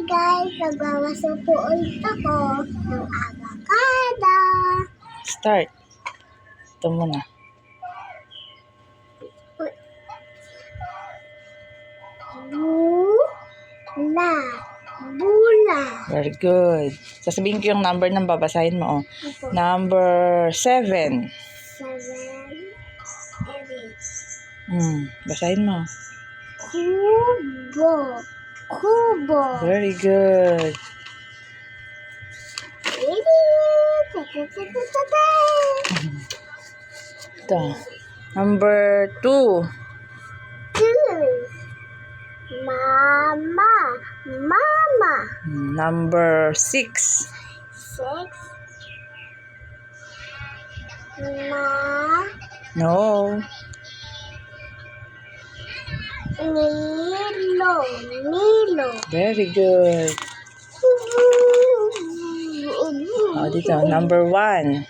guys, nagwawaso po ulit ako ng avocado. Start. Ito muna. Bula. Very good. Sasabihin ko yung number ng babasahin mo. Number 7. 7, Basahin mo. Kubo. Very good. Ito. Number 2. Mama. Number 6. 6. No. Milo. Very good. Dito. Number 1.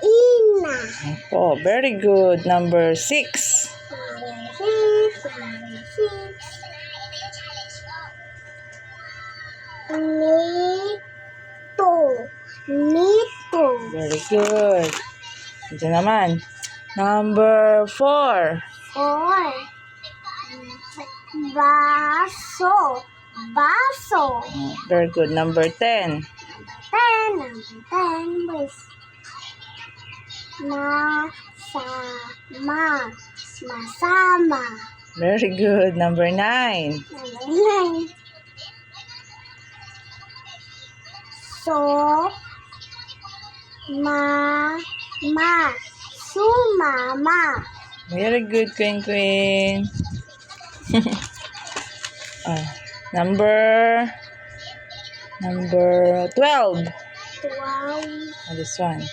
Ina. Oh, very good. Number 6. Nito. Very good. Ito naman. Number 4. 4. Baso. Very good. Number 10. 10 please. Masama. Very good. Number 9. 9. Sumama. Very good, Queen. Number 12. 12. This one.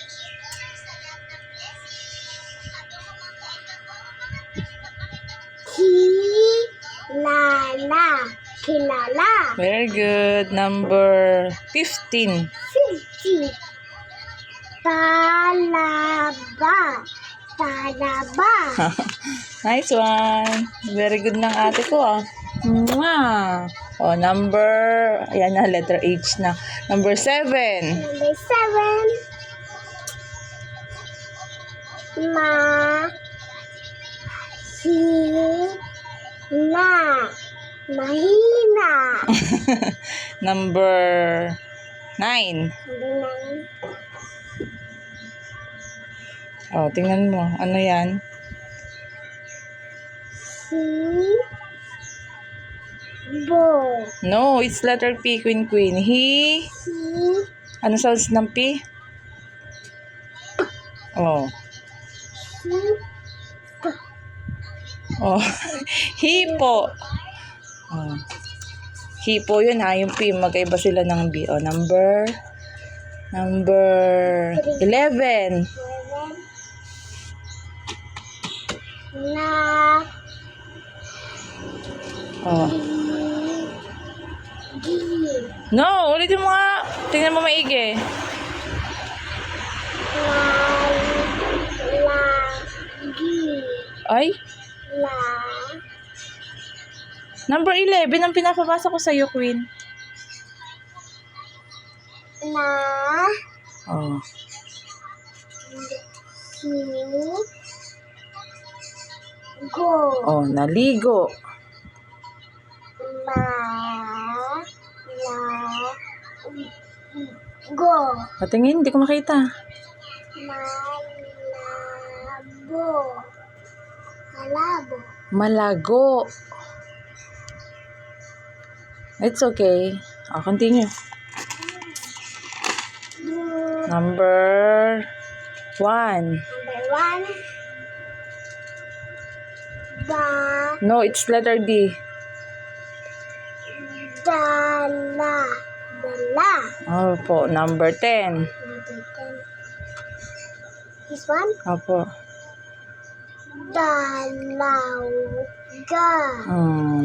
Kilala. Very good. Number 15. 50. Talaba. Nice one. Very good ng ate ko, Mwah. Ayan na, letter H na. Number 7. Number 7. Mahina. Number 9. Tingnan mo. Ano yan? No, it's letter P, Queen. Ano sounds ng P? Hipo. Hipo yun yung P. Magkaiba sila ng B. Number 11. No, ulitin mo nga. Tingnan mo maigi. Ay? Number 11 ang pinapabasa ko sa'yo, Queen. Naligo. Patingin, hindi ko makita. Malago. It's okay. Continue. Number 1. No, it's letter D. Dala. Opo, number 10. This one? Opo.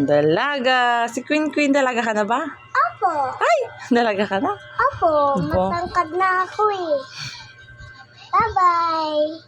Dalaga. Si Queen, dalaga ka na ba? Opo. Ay, dalaga ka na? Opo, matangkad na ako eh. Bye-bye.